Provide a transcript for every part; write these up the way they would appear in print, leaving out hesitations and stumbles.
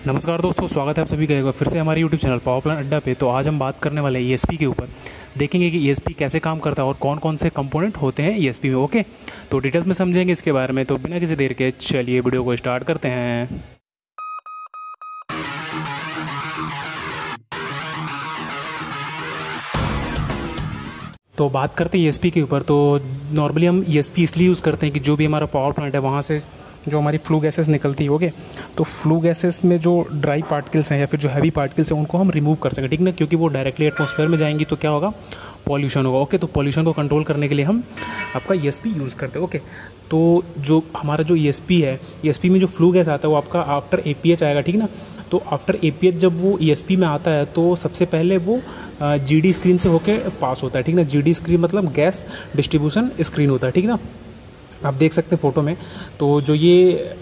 नमस्कार दोस्तों, स्वागत है आप सभी का एक बार फिर से हमारे YouTube चैनल पावर प्लांट अड्डा पे। तो आज हम बात करने वाले हैं ESP के ऊपर। देखेंगे कि ESP कैसे काम करता है और कौन कौन से कंपोनेंट होते हैं ESP में। ओके, तो डिटेल्स में समझेंगे इसके बारे में। तो बिना किसी देर के चलिए वीडियो को स्टार्ट करते हैं। तो बात करते हैं ESP के ऊपर। तो नॉर्मली हम ESP इसलिए यूज़ करते हैं कि जो भी हमारा पावर प्लांट है वहाँ से जो हमारी फ्लू गैसेस निकलती है, ओके, तो फ्लू गैसेस में जो ड्राई पार्टिकल्स हैं या फिर जो हैवी पार्टिकल्स हैं उनको हम रिमूव कर सकें, ठीक ना, क्योंकि वो डायरेक्टली एटमॉस्फेयर में जाएंगी तो क्या होगा, पॉल्यूशन होगा। ओके, तो पॉल्यूशन को कंट्रोल करने के लिए हम आपका ESP यूज़ करते हैं। ओके, तो जो हमारा जो ESP है, ESP में जो फ्लू गैस आता है वो आपका आफ्टर APH आएगा, ठीक ना। तो आफ्टर APH जब वो ESP में आता है तो सबसे पहले वो GD स्क्रीन से होके पास होता है, ठीक ना। GD स्क्रीन मतलब गैस डिस्ट्रीब्यूशन स्क्रीन होता है, ठीक ना। आप देख सकते हैं फोटो में। तो जो ये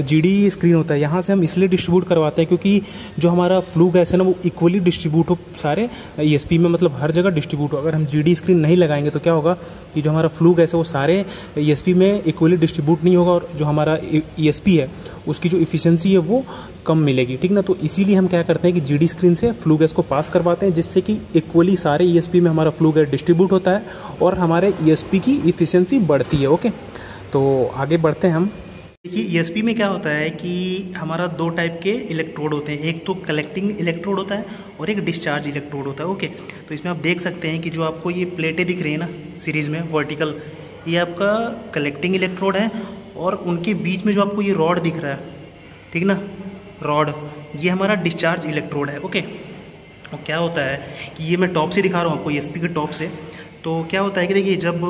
GD स्क्रीन होता है, यहाँ से हम इसलिए डिस्ट्रीब्यूट करवाते हैं क्योंकि जो हमारा फ्लू गैस है ना वो इक्वली डिस्ट्रीब्यूट हो सारे ESP में, मतलब हर जगह डिस्ट्रीब्यूट हो। अगर हम GD स्क्रीन नहीं लगाएंगे तो क्या होगा कि जो हमारा फ्लू गैस है वो सारे ESP में इक्वली डिस्ट्रीब्यूट नहीं होगा और जो हमारा ESP है उसकी जो इफ़िशियंसी है वो कम मिलेगी, ठीक ना। तो इसीलिए हम क्या करते हैं कि GD स्क्रीन से फ्लू गैस को पास करवाते हैं, जिससे कि इक्वली सारे ESP में हमारा फ्लू गैस डिस्ट्रीब्यूट होता है और हमारे ESP की इफ़िशियंसी बढ़ती है। ओके, तो आगे बढ़ते हैं हम। देखिए ESP में क्या होता है कि हमारा दो टाइप के इलेक्ट्रोड होते हैं, एक तो कलेक्टिंग इलेक्ट्रोड होता है और एक डिस्चार्ज इलेक्ट्रोड होता है। ओके, तो इसमें आप देख सकते हैं कि जो आपको ये प्लेटें दिख रही है ना सीरीज़ में वर्टिकल, ये आपका कलेक्टिंग इलेक्ट्रोड है और उनके बीच में जो आपको ये रॉड दिख रहा है, ठीक ना, रॉड, ये हमारा डिस्चार्ज इलेक्ट्रोड है। ओके, और क्या होता है कि ये मैं टॉप से दिखा रहा हूँ आपको, ESP के टॉप से। तो क्या होता है कि देखिए जब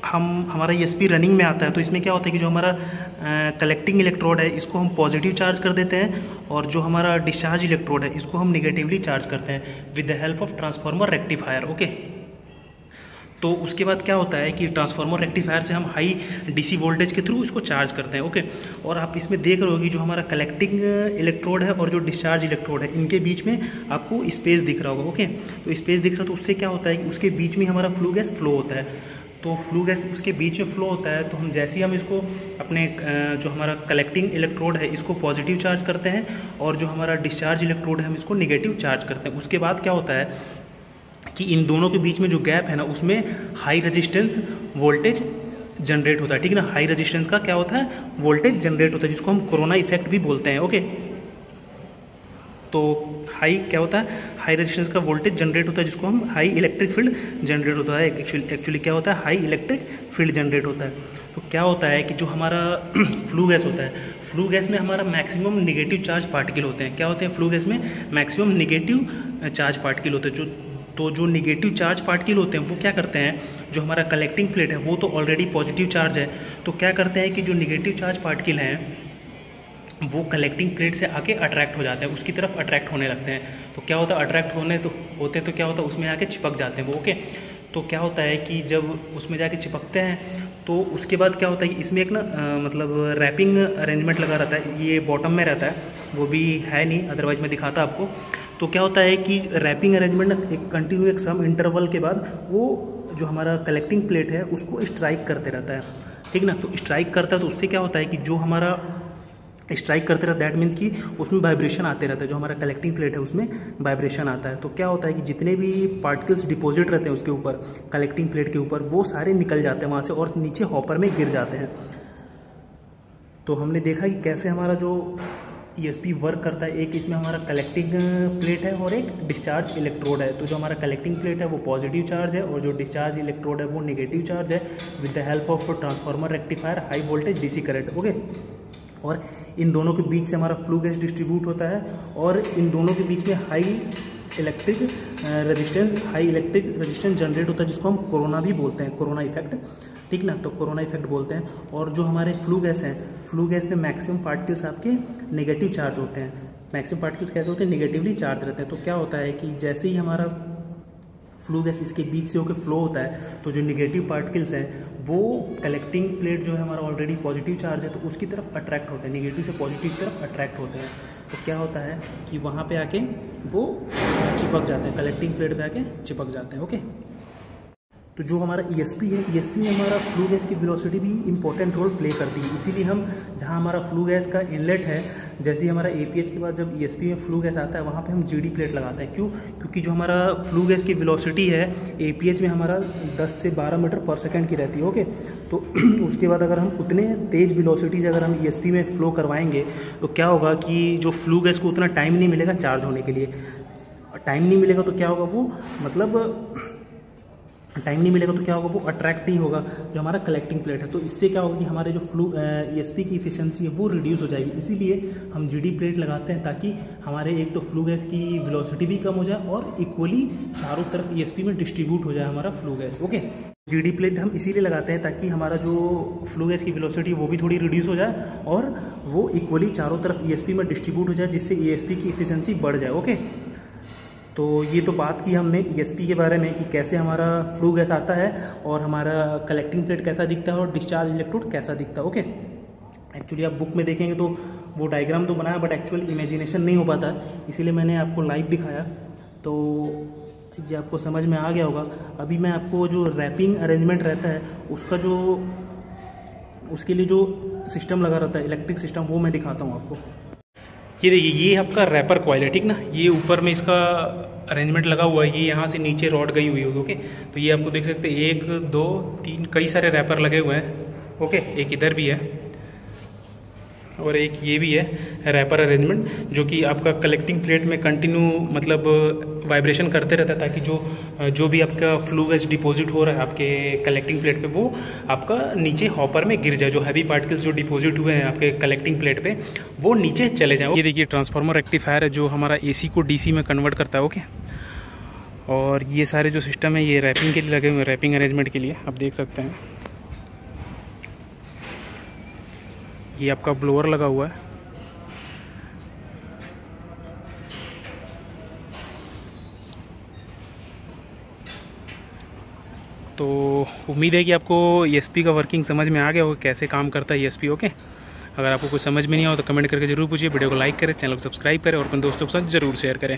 हमारा ESP रनिंग में आता है तो इसमें क्या होता है कि जो हमारा कलेक्टिंग इलेक्ट्रोड है इसको हम पॉजिटिव चार्ज कर देते हैं और जो हमारा डिस्चार्ज इलेक्ट्रोड है इसको हम निगेटिवली चार्ज करते हैं with the help of transformer rectifier. Okay, तो उसके बाद क्या होता है कि ट्रांसफार्मर रेक्टिफायर से हम हाई DC वोल्टेज के थ्रू इसको चार्ज करते हैं। ओके, और आप इसमें देख रहे हो कि जो हमारा कलेक्टिंग इलेक्ट्रोड है और जो डिस्चार्ज इलेक्ट्रोड है इनके बीच में आपको स्पेस दिख रहा होगा। ओके, तो स्पेस दिख रहा है तो उससे क्या होता है कि उसके बीच में हमारा फ्लू गैस फ्लो होता है। तो फ्लू गैस उसके बीच में फ्लो होता है तो हम जैसे ही हम इसको अपने जो हमारा कलेक्टिंग इलेक्ट्रोड है इसको पॉजिटिव चार्ज करते हैं और जो हमारा डिस्चार्ज इलेक्ट्रोड है हम इसको निगेटिव चार्ज करते हैं। उसके बाद क्या होता है कि इन दोनों के बीच में जो गैप है ना उसमें हाई रेजिस्टेंस वोल्टेज जनरेट होता है, ठीक ना। हाई रेजिस्टेंस का क्या होता है, वोल्टेज जनरेट होता है, जिसको हम कोरोना इफेक्ट भी बोलते हैं। ओके, तो हाई क्या होता है, हाई रेजिस्टेंस का वोल्टेज जनरेट होता है जिसको हम हाई इलेक्ट्रिक फील्ड जनरेट होता है। एक्चुअली क्या होता है, हाई इलेक्ट्रिक फील्ड जनरेट होता है। तो क्या होता है कि जो हमारा फ्लू गैस होता है, फ्लू गैस में हमारा मैक्सिमम निगेटिव चार्ज पार्टिकल होते हैं। क्या होते हैं, फ्लू गैस में मैक्सिमम निगेटिव चार्ज पार्टिकल होते हैं। जो निगेटिव चार्ज पार्टिकल होते हैं वो क्या करते हैं, जो हमारा कलेक्टिंग प्लेट है वो तो ऑलरेडी पॉजिटिव चार्ज है, तो क्या करते हैं कि जो निगेटिव चार्ज पार्टिकल हैं वो कलेक्टिंग प्लेट से आके अट्रैक्ट हो जाते हैं, उसकी तरफ अट्रैक्ट होने लगते हैं। तो क्या होता है, अट्रैक्ट होते तो क्या होता है, उसमें आके चिपक जाते हैं वो। ओके, तो क्या होता है कि जब उसमें जाके चिपकते हैं तो उसके बाद क्या होता है कि इसमें एक ना मतलब रैपिंग अरेंजमेंट लगा रहता है, ये बॉटम में रहता है, वो भी है नहीं, अदरवाइज मैं दिखाता आपको। तो क्या होता है कि रैपिंग अरेंजमेंट एक कंटिन्यू एक सम इंटरवल के बाद वो जो हमारा कलेक्टिंग प्लेट है उसको स्ट्राइक करते रहता है, ठीक ना। तो स्ट्राइक करता है तो उससे क्या होता है कि जो हमारा स्ट्राइक करते रहता है, दैट मीन्स कि उसमें वाइब्रेशन आते रहता है, जो हमारा कलेक्टिंग प्लेट है उसमें वाइब्रेशन आता है। तो क्या होता है कि जितने भी पार्टिकल्स डिपॉजिट रहते हैं उसके ऊपर, कलेक्टिंग प्लेट के ऊपर, वो सारे निकल जाते हैं वहाँ से और नीचे हॉपर में गिर जाते हैं। तो हमने देखा कि कैसे हमारा जो ESP वर्क करता है। एक इसमें हमारा कलेक्टिंग प्लेट है और एक डिस्चार्ज इलेक्ट्रोड है। तो जो हमारा कलेक्टिंग प्लेट है वो पॉजिटिव चार्ज है और जो डिस्चार्ज इलेक्ट्रोड है वो नेगेटिव चार्ज है with the help of transformer rectifier high voltage DC current. Okay, और इन दोनों के बीच से हमारा फ्लू गैस डिस्ट्रीब्यूट होता है और इन दोनों के बीच में हाई इलेक्ट्रिक रेजिस्टेंस जनरेट होता है, जिसको हम कोरोना भी बोलते हैं, कोरोना इफेक्ट, ठीक ना। तो कोरोना इफेक्ट बोलते हैं। और जो हमारे फ्लू गैस हैं, फ्लू गैस में मैक्सिमम पार्टिकल्स आपके नेगेटिव चार्ज होते हैं। मैक्सिमम पार्टिकल्स कैसे होते हैं, नेगेटिवली चार्ज रहते हैं। तो क्या होता है कि जैसे ही हमारा फ्लू गैस इसके बीच से होकर फ्लो होता है तो जो निगेटिव पार्टिकल्स हैं वो कलेक्टिंग प्लेट जो है हमारा ऑलरेडी पॉजिटिव चार्ज है तो उसकी तरफ अट्रैक्ट होते हैं, निगेटिव से पॉजिटिव की तरफ अट्रैक्ट होते हैं। तो क्या होता है कि वहाँ पे आके वो चिपक जाते हैं, कलेक्टिंग प्लेट पे आके चिपक जाते हैं। ओके, तो जो हमारा ESP है, ESP में हमारा फ्लू गैस की वेलोसिटी भी इंपॉर्टेंट रोल प्ले करती है। इसीलिए हम जहाँ हमारा फ्लू गैस का इनलेट है, जैसे ही हमारा APH के बाद जब ESP में फ्लू गैस आता है वहाँ पे हम GD प्लेट लगाते हैं। क्यों? क्योंकि जो हमारा फ्लू गैस की वेलोसिटी है APH में हमारा 10 से 12 मीटर पर सेकेंड की रहती है। ओके, तो उसके बाद अगर हम उतने तेज़ वेलोसिटी से अगर हम ESP में फ्लो करवाएंगे तो क्या होगा कि जो फ्लू गैस को उतना टाइम नहीं मिलेगा चार्ज होने के लिए। टाइम नहीं मिलेगा तो क्या होगा, वो मतलब टाइम नहीं मिलेगा तो क्या होगा, वो अट्रैक्ट नहीं होगा जो हमारा कलेक्टिंग प्लेट है। तो इससे क्या होगा कि हमारे जो फ्लू ESP की इफिशियंसी है वो रिड्यूस हो जाएगी। इसीलिए हम GD प्लेट लगाते हैं ताकि हमारे एक तो फ्लू गैस की वेलोसिटी भी कम हो जाए और इक्वली चारों तरफ ESP में डिस्ट्रीब्यूट हो जाए हमारा flue gas. Okay, GD plate हम इसीलिए लगाते हैं ताकि हमारा जो फ्लू गैस की वेलोसिटी है वो भी थोड़ी रिड्यूस हो जाए और वो इक्वली चारों तरफ ESP में डिस्ट्रीब्यूट हो जाए, जिससे ESP की इफिशियंसी बढ़ जाए। ओके, तो ये तो बात की हमने ESP के बारे में कि कैसे हमारा फ्लू गैस आता है और हमारा कलेक्टिंग प्लेट कैसा दिखता है और डिस्चार्ज इलेक्ट्रोड कैसा दिखता है। ओके, एक्चुअली आप बुक में देखेंगे तो वो डायग्राम तो बनाया बट एक्चुअली इमेजिनेशन नहीं हो पाता, इसीलिए मैंने आपको लाइव दिखाया, तो ये आपको समझ में आ गया होगा। अभी मैं आपको जो रैपिंग अरेंजमेंट रहता है उसका जो उसके लिए जो सिस्टम लगा रहता है इलेक्ट्रिक सिस्टम, वो मैं दिखाता हूँ आपको। ये देखिए, ये आपका रैपर कॉइल है, ठीक ना। ये ऊपर में इसका अरेंजमेंट लगा हुआ है, ये यहाँ से नीचे रॉड गई हुई होगी। ओके, तो ये आपको देख सकते हैं 1 2 3 कई सारे रैपर लगे हुए हैं। ओके, एक इधर भी है और एक ये भी है रैपर अरेंजमेंट, जो कि आपका कलेक्टिंग प्लेट में कंटिन्यू मतलब वाइब्रेशन करते रहता है ताकि जो भी आपका फ्लू गैस डिपॉजिट हो रहा है आपके कलेक्टिंग प्लेट पे वो आपका नीचे हॉपर में गिर जाए। जो हैवी पार्टिकल्स जो डिपॉजिट हुए हैं आपके कलेक्टिंग प्लेट पे वो नीचे चले जाए। ये देखिए ट्रांसफार्मर रेक्टिफायर है जो हमारा AC को DC में कन्वर्ट करता है। ओके, और ये सारे जो सिस्टम है ये रैपिंग के लिए लगे हुए हैं, रैपिंग अरेंजमेंट के लिए आप देख सकते हैं। ये आपका ब्लोअर लगा हुआ है, तो उम्मीद है कि आपको ESP का वर्किंग समझ में आ गया होगा, कैसे काम करता है ESP। ओके, अगर आपको कुछ समझ में नहीं आया तो कमेंट करके जरूर पूछिए, वीडियो को लाइक करें, चैनल को सब्सक्राइब करें और अपने दोस्तों के साथ जरूर शेयर करें।